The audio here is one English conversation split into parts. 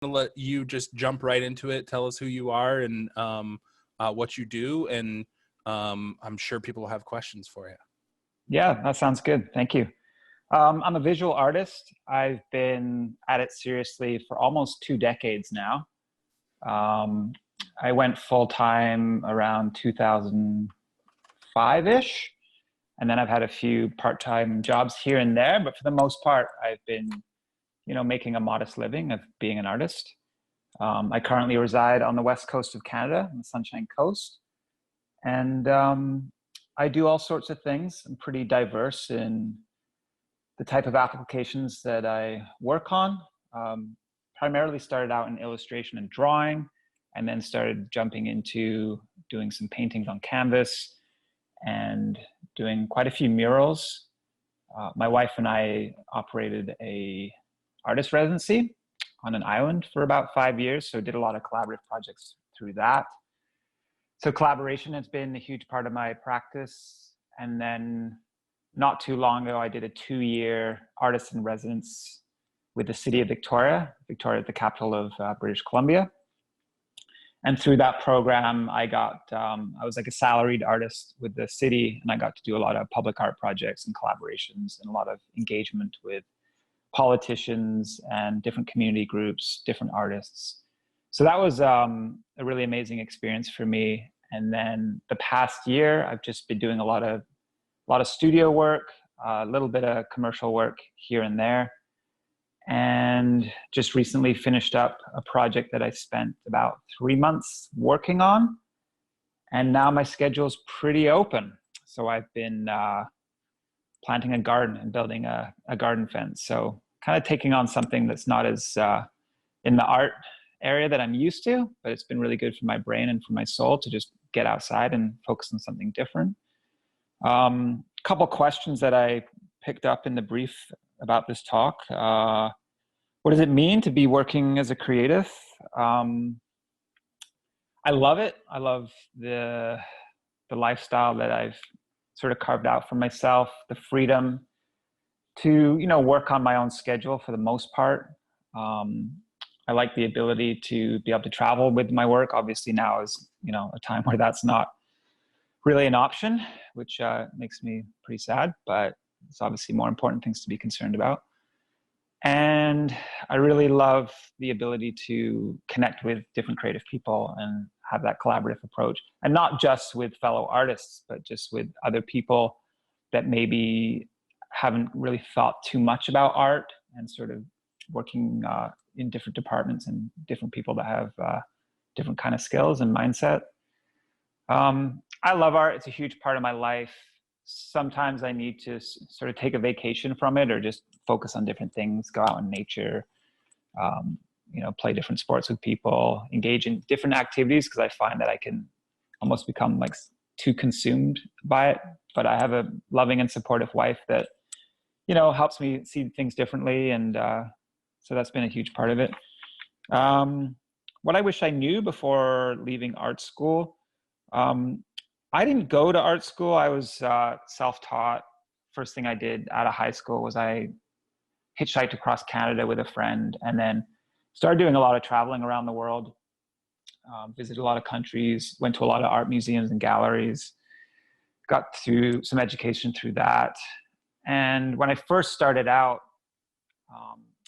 to let you just jump right into it. Tell us who you are and what you do, and I'm sure people will have questions for you. Yeah, that sounds good. Thank you. I'm a visual artist. I've been at it seriously for almost 2 decades now. I went full-time around 2005-ish, and then I've had a few part-time jobs here and there, but for the most part, I've been, making a modest living of being an artist. I currently reside on the west coast of Canada, on the Sunshine Coast, and I do all sorts of things. I'm pretty diverse in the type of applications that I work on. Primarily started out in illustration and drawing, and then started jumping into doing some paintings on canvas and doing quite a few murals. My wife and I operated a artist residency on an island for about 5 years, so did a lot of collaborative projects through that. So collaboration has been a huge part of my practice. And then not too long ago, I did a 2-year artist in residence with the city of Victoria, the capital of British Columbia. And through that program, I was like a salaried artist with the city, and I got to do a lot of public art projects and collaborations and a lot of engagement with politicians and different community groups, different artists. So that was a really amazing experience for me. And then the past year, I've just been doing a lot of studio work, a little bit of commercial work here and there, and just recently finished up a project that I spent about 3 months working on. And now my schedule is pretty open. So I've been planting a garden and building a garden fence. So kind of taking on something that's not as in the art area that I'm used to, but it's been really good for my brain and for my soul to just get outside and focus on something different. Couple questions that I picked up in the brief about this talk. What does it mean to be working as a creative? I love it. I love the lifestyle that I've sort of carved out for myself, the freedom to, work on my own schedule for the most part. I like the ability to be able to travel with my work. Obviously now is, a time where that's not really an option, which makes me pretty sad, but it's obviously more important things to be concerned about. And I really love the ability to connect with different creative people and have that collaborative approach. And not just with fellow artists, but just with other people that maybe haven't really thought too much about art, and sort of working in different departments and different people that have different kind of skills and mindset. I love art. It's a huge part of my life. Sometimes I need to sort of take a vacation from it, or just focus on different things, go out in nature, play different sports with people, engage in different activities, because I find that I can almost become like too consumed by it. But I have a loving and supportive wife that, helps me see things differently. And so that's been a huge part of it. What I wish I knew before leaving art school, I didn't go to art school. I was self-taught. First thing I did out of high school was I hitchhiked across Canada with a friend, and then started doing a lot of traveling around the world, visited a lot of countries, went to a lot of art museums and galleries, got through some education through that. And when I first started out,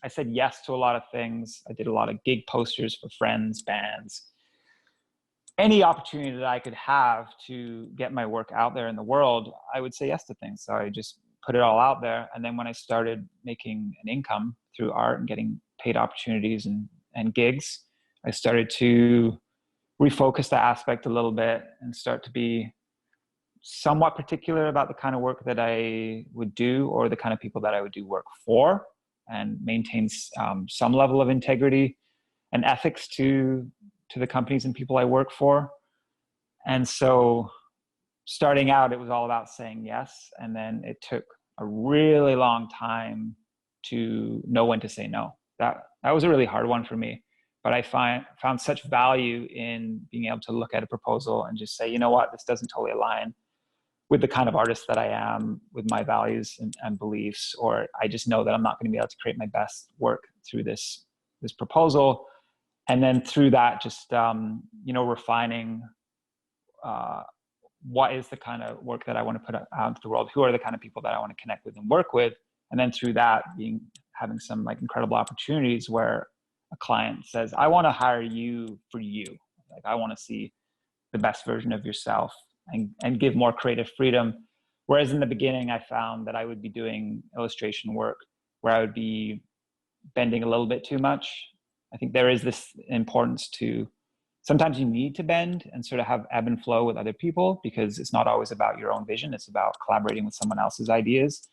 I said yes to a lot of things. I did a lot of gig posters for friends, bands, any opportunity that I could have to get my work out there in the world, I would say yes to things. So I just put it all out there. And then when I started making an income through art and getting paid opportunities and gigs, I started to refocus the aspect a little bit and start to be somewhat particular about the kind of work that I would do, or the kind of people that I would do work for, and maintain some level of integrity and ethics to the companies and people I work for. And so starting out, it was all about saying yes. And then it took a really long time to know when to say no. That was a really hard one for me. But I found such value in being able to look at a proposal and just say, you know what, this doesn't totally align with the kind of artist that I am, with my values and beliefs, or I just know that I'm not going to be able to create my best work through this proposal. And then through that, just, refining what is the kind of work that I want to put out into the world, who are the kind of people that I want to connect with and work with. And then through that, having some like incredible opportunities where a client says, I want to hire you for you. Like, I want to see the best version of yourself, and give more creative freedom. Whereas in the beginning, I found that I would be doing illustration work where I would be bending a little bit too much. I think there is this importance to, sometimes you need to bend and sort of have ebb and flow with other people, because it's not always about your own vision. It's about collaborating with someone else's ideas,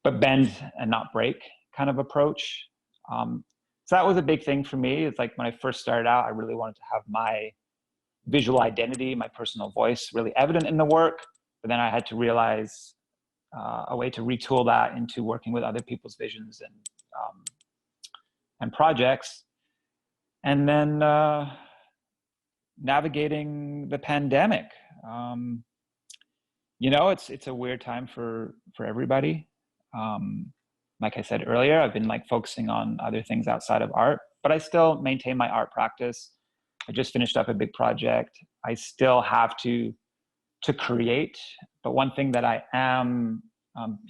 but bend and not break kind of approach. So that was a big thing for me. It's like when I first started out, I really wanted to have my visual identity, my personal voice really evident in the work. But then I had to realize a way to retool that into working with other people's visions and projects. And then navigating the pandemic. It's a weird time for everybody. Like I said earlier, I've been like focusing on other things outside of art, but I still maintain my art practice. I just finished up a big project. I still have to create, but one thing that I am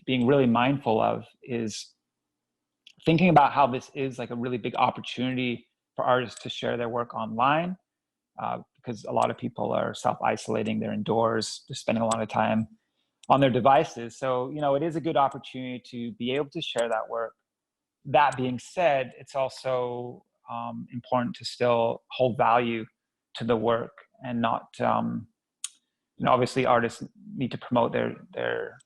being really mindful of is thinking about how this is like a really big opportunity for artists to share their work online, because a lot of people are self-isolating, they're indoors, they're spending a lot of time on their devices. So, it is a good opportunity to be able to share that work. That being said, it's also important to still hold value to the work and not, obviously artists need to promote their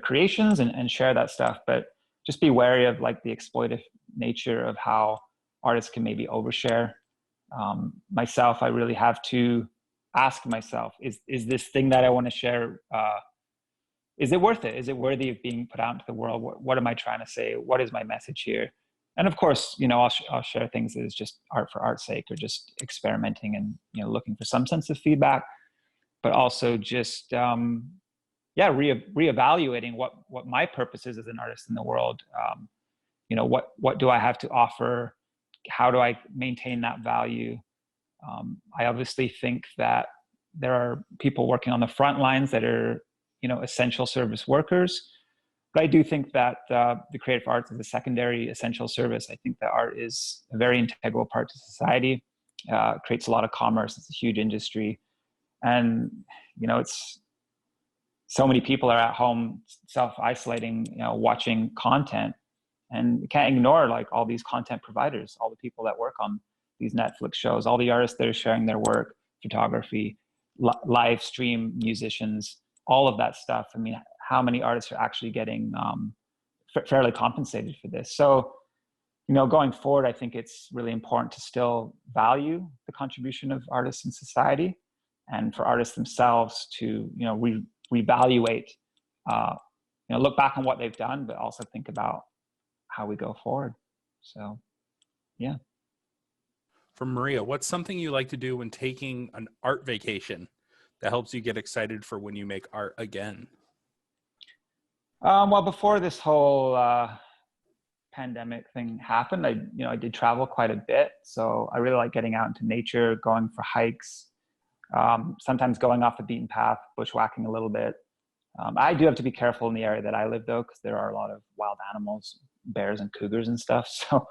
creations and share that stuff, but just be wary of like the exploitive nature of how artists can maybe overshare. Myself, I really have to ask myself, is this thing that I want to share, is it worth it? Is it worthy of being put out into the world? What am I trying to say? What is my message here? And of course, I'll share things that is just art for art's sake, or just experimenting and, looking for some sense of feedback, but also just, reevaluating what my purpose is as an artist in the world. What do I have to offer? How do I maintain that value? I obviously think that there are people working on the front lines that are, essential service workers. But I do think that the creative arts is a secondary essential service. I think that art is a very integral part to society. Creates a lot of commerce. It's a huge industry. And, it's so many people are at home self-isolating, watching content, and you can't ignore like all these content providers, all the people that work on these Netflix shows, all the artists that are sharing their work, photography, live stream musicians, all of that stuff. I mean, how many artists are actually getting fairly compensated for this? So, going forward, I think it's really important to still value the contribution of artists in society, and for artists themselves to, reevaluate, look back on what they've done, but also think about how we go forward. So, yeah. For Maria, what's something you like to do when taking an art vacation that helps you get excited for when you make art again? Well, before this whole pandemic thing happened, I did travel quite a bit. So I really like getting out into nature, going for hikes, sometimes going off the beaten path, bushwhacking a little bit. I do have to be careful in the area that I live, though, because there are a lot of wild animals, bears and cougars and stuff. So,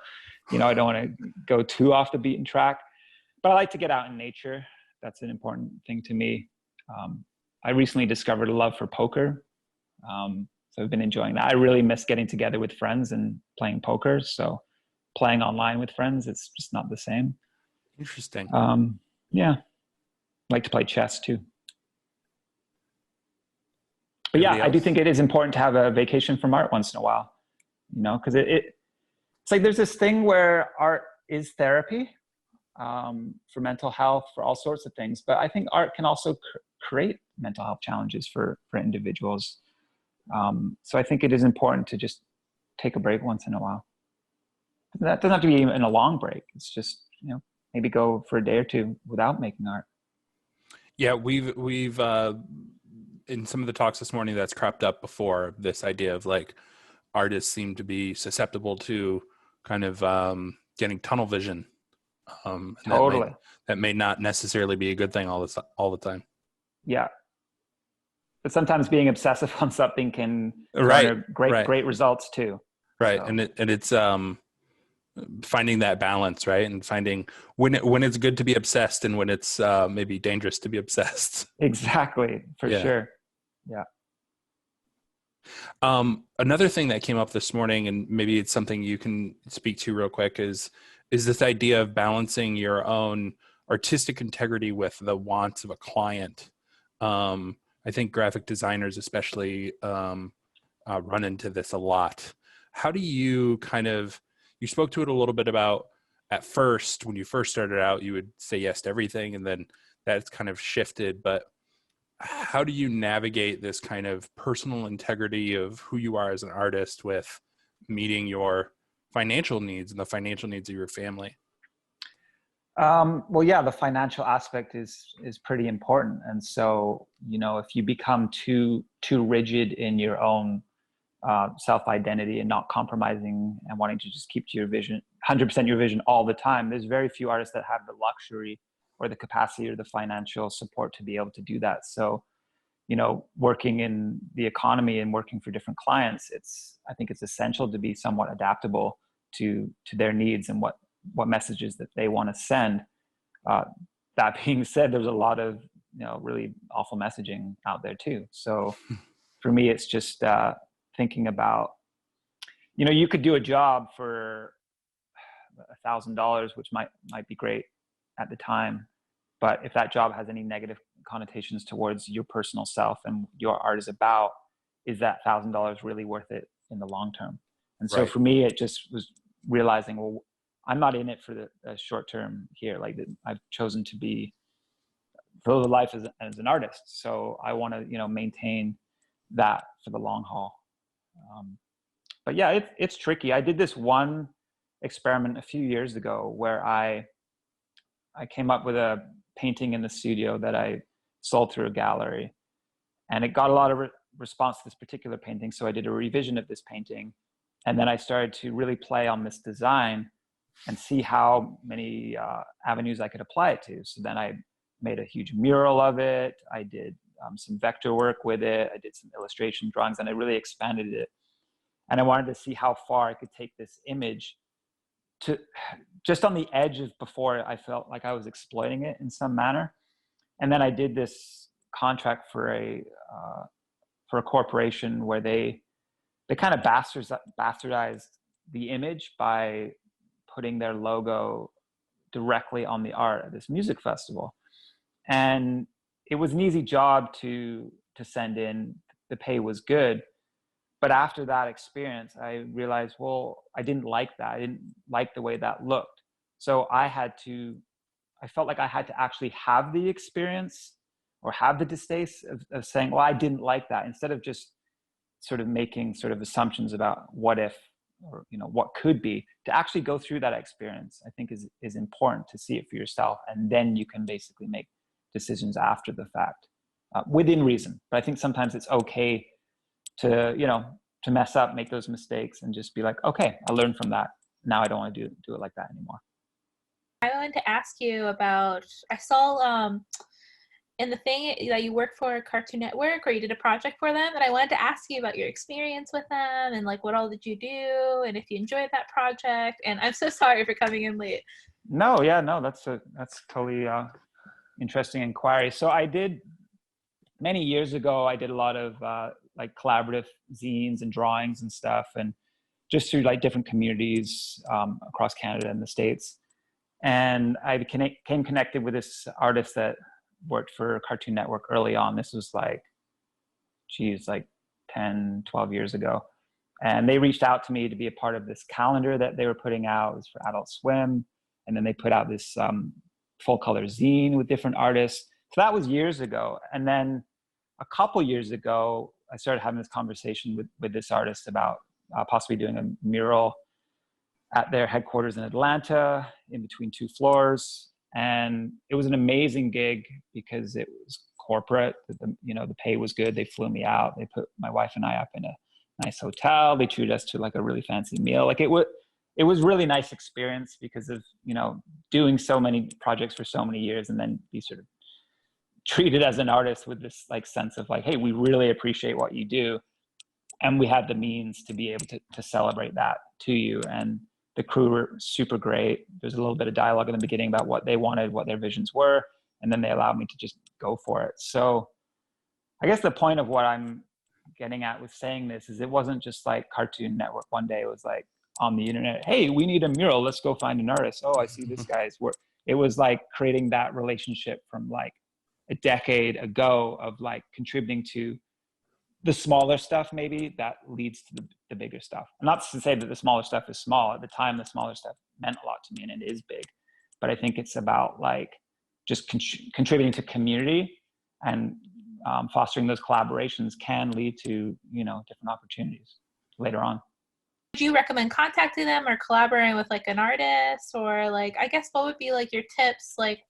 I don't want to go too off the beaten track, but I like to get out in nature. That's an important thing to me. I recently discovered a love for poker. So I've been enjoying that. I really miss getting together with friends and playing poker. So playing online with friends, it's just not the same. Interesting. Yeah. Like to play chess too. But Anybody yeah, I do else? think it is important to have a vacation from art once in a while, because it's like there's this thing where art is therapy for mental health, for all sorts of things. But I think art can also create mental health challenges for individuals. So I think it is important to just take a break once in a while. That doesn't have to be in a long break. It's just, maybe go for a day or two without making art. Yeah, we've in some of the talks this morning that's cropped up before, this idea of like artists seem to be susceptible to kind of getting tunnel vision And Totally. that may not necessarily be a good thing all the time. Yeah. But sometimes being obsessive on something can Right. garner Right. great results too. Right. So And it's finding that balance, right? And finding when it's good to be obsessed and when it's maybe dangerous to be obsessed. exactly, for Yeah. sure. Yeah. Another thing that came up this morning, and maybe it's something you can speak to real quick, is this idea of balancing your own artistic integrity with the wants of a client. I think graphic designers especially run into this a lot. How do you you spoke to it a little bit about at first, when you first started out, you would say yes to everything, and then that's kind of shifted, but how do you navigate this kind of personal integrity of who you are as an artist with meeting your financial needs and the financial needs of your family? Well, yeah, the financial aspect is pretty important. And so, if you become too rigid in your own self-identity and not compromising and wanting to just keep to your vision, 100% your vision all the time, there's very few artists that have the luxury or the capacity or the financial support to be able to do that. So, working in the economy and working for different clients, I think it's essential to be somewhat adaptable to their needs and what messages that they want to send. Uh, that being said, there's a lot of really awful messaging out there too. So for me, it's just thinking about, you could do a job for $1,000, which might be great at the time, but if that job has any negative connotations towards your personal self and your art is about, is that $1,000 really worth it in the long term? And so Right. for me, it just was realizing, well, I'm not in it for the short term here. Like I've chosen to live a life as an artist. So I want to, maintain that for the long haul. But yeah, it's tricky. I did this one experiment a few years ago where I came up with a painting in the studio that I sold through a gallery, and it got a lot of response to this particular painting. So I did a revision of this painting, and then I started to really play on this design and see how many avenues I could apply it to. So then I made a huge mural of it. I did some vector work with it. I did some illustration drawings, and I really expanded it. And I wanted to see how far I could take this image to just on the edge of before I felt like I was exploiting it in some manner. And then I did this contract for a corporation where they kind of bastardized the image by putting their logo directly on the art at this music festival. And it was an easy job to send in. The pay was good. But after that experience, I realized, well, I didn't like that. I didn't like the way that looked. So I felt like I had to actually have the experience or have the distaste of saying, well, I didn't like that, instead of just sort of making sort of assumptions about what if, or, what could be. To actually go through that experience, I think is important, to see it for yourself. And then you can basically make decisions after the fact, within reason. But I think sometimes it's okay to mess up, make those mistakes, and just be like, okay, I learned from that. Now I don't want to do it like that anymore. I wanted to ask you about, I saw in the thing that you work for Cartoon Network, or you did a project for them, and I wanted to ask you about your experience with them and like what all did you do, and if you enjoyed that project. And I'm so sorry for coming in late. No, that's totally interesting inquiry. So I did, many years ago, I did a lot of like collaborative zines and drawings and stuff, and just through like different communities across Canada and the States. And I came connected with this artist that worked for Cartoon Network early on. This was like 10, 12 years ago. And they reached out to me to be a part of this calendar that they were putting out. It was for Adult Swim. And then they put out this full color zine with different artists. So that was years ago. And then a couple years ago, I started having this conversation with this artist about possibly doing a mural at their headquarters in Atlanta, in between 2 floors. And it was an amazing gig because it was corporate. The pay was good. They flew me out. They put my wife and I up in a nice hotel. They treated us to like a really fancy meal. Like it it was really nice experience because of, doing so many projects for so many years and then be sort of treated as an artist with this like sense of like, hey, we really appreciate what you do. And we have the means to be able to celebrate that to you. And the crew were super great. There's a little bit of dialogue in the beginning about what they wanted, what their visions were. And then they allowed me to just go for it. So I guess the point of what I'm getting at with saying this is it wasn't just like Cartoon Network. One day it was like on the internet, hey, we need a mural. Let's go find an artist. Oh, I see this guy's work. It was like creating that relationship from like a decade ago of like contributing to the smaller stuff maybe that leads to the bigger stuff. Not to say that the smaller stuff is small. At the time, the smaller stuff meant a lot to me and it is big. But I think it's about like just contributing to community and fostering those collaborations can lead to, different opportunities later on. Would you recommend contacting them or collaborating with like an artist, or like, I guess what would be like your tips, like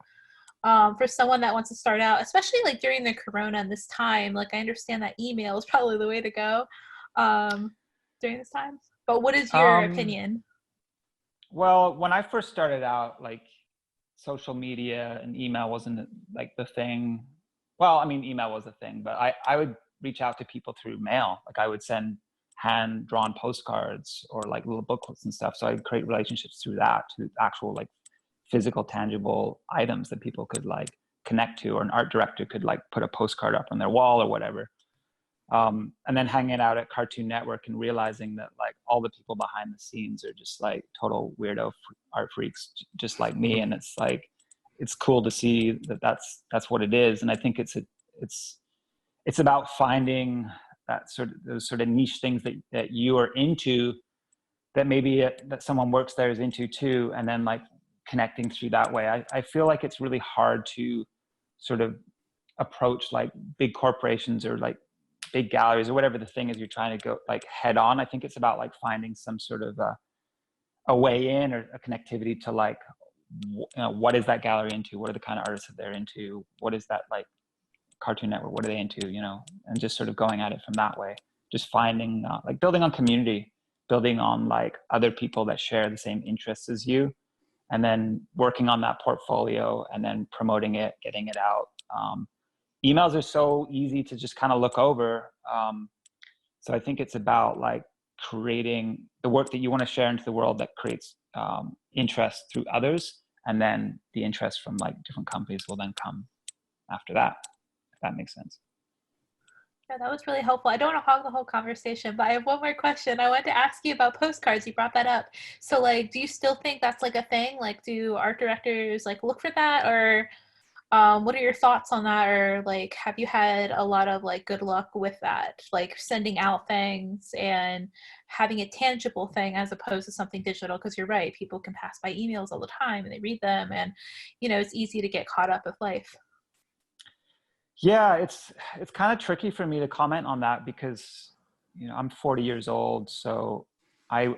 for someone that wants to start out, especially like during the corona and this time? Like, I understand that email is probably the way to go during this time, but what is your opinion? Well, when I first started out, like social media and email wasn't like the thing. Well, I mean, email was a thing, but I would reach out to people through mail. Like I would send hand-drawn postcards or like little booklets and stuff. So I'd create relationships through that, to actual like physical, tangible items that people could like connect to, or an art director could like put a postcard up on their wall or whatever. And then hanging out at Cartoon Network and realizing that like all the people behind the scenes are just like total weirdo art freaks, just like me. And it's like, it's cool to see that that's what it is. And I think it's about finding those sort of niche things that you are into, that maybe that someone works there is into too, and then like connecting through that way. I feel like it's really hard to sort of approach like big corporations or like big galleries or whatever the thing is you're trying to go like head on. I think it's about like finding some sort of a way in, or a connectivity to like, what is that gallery into? What are the kind of artists that they're into? What is that like Cartoon Network? What are they into? And just sort of going at it from that way. Just finding like building on community, building on like other people that share the same interests as you, and then working on that portfolio and then promoting it, getting it out. Emails are so easy to just kind of look over. So I think it's about like creating the work that you want to share into the world that creates interest through others, and then the interest from like different companies will then come after that, if that makes sense. Yeah, that was really helpful. I don't want to hog the whole conversation, but I have one more question. I wanted to ask you about postcards. You brought that up. So like, do you still think that's like a thing? Like, do art directors like look for that, or what are your thoughts on that? Or like, have you had a lot of like good luck with that, like sending out things and having a tangible thing as opposed to something digital? Because you're right, people can pass by emails all the time and they read them, and it's easy to get caught up with life. Yeah, it's kind of tricky for me to comment on that because I'm 40 years old, so I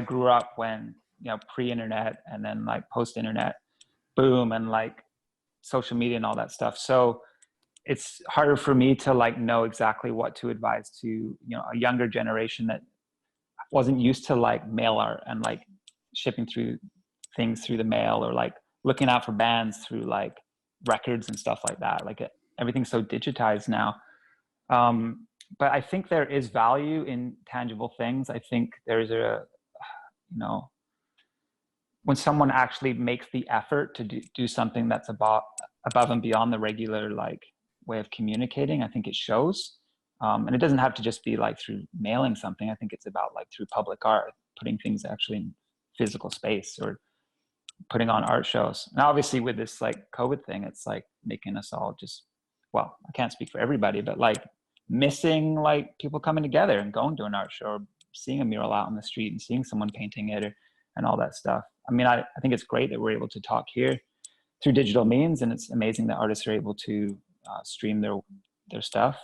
grew up when pre-internet, and then like post-internet boom, and like social media and all that stuff. So it's harder for me to like know exactly what to advise to a younger generation that wasn't used to like mail art and like shipping through things through the mail, or like looking out for bands through like records and stuff like that. Like everything's so digitized now. But I think there is value in tangible things. I think there's when someone actually makes the effort to do something that's above and beyond the regular like way of communicating, I think it shows. And it doesn't have to just be like through mailing something. I think it's about like through public art, putting things actually in physical space, or putting on art shows. And obviously with this like COVID thing, it's like making us all just, well, I can't speak for everybody, but like missing like people coming together and going to an art show, or seeing a mural out on the street and seeing someone painting it, and all that stuff. I mean, I think it's great that we're able to talk here through digital means, and it's amazing that artists are able to stream their stuff.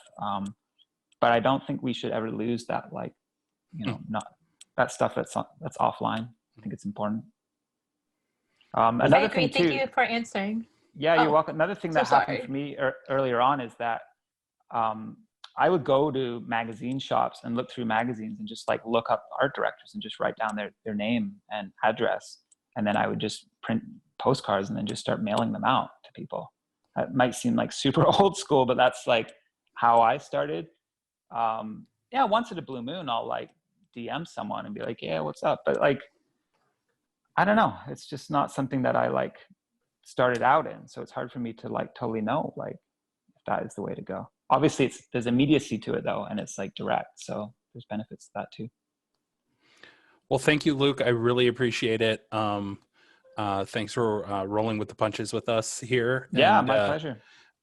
But I don't think we should ever lose that, like, not that stuff that's offline. I think it's important. Another I agree. thing too, Thank you for answering. Yeah, you're welcome. Another thing that happened sorry. for me earlier on is that I would go to magazine shops and look through magazines and just like look up art directors and just write down their name and address. And then I would just print postcards and then just start mailing them out to people. That might seem like super old school, but that's like how I started. Yeah, once in a blue moon, I'll like DM someone and be like, yeah, what's up? But like, I don't know. It's just not something that I like started out in. So it's hard for me to like totally know like if that is the way to go. Obviously there's immediacy to it though. And it's like direct. So there's benefits to that too. Well, thank you, Luke. I really appreciate it. Thanks for rolling with the punches with us here. Yeah, and, my pleasure.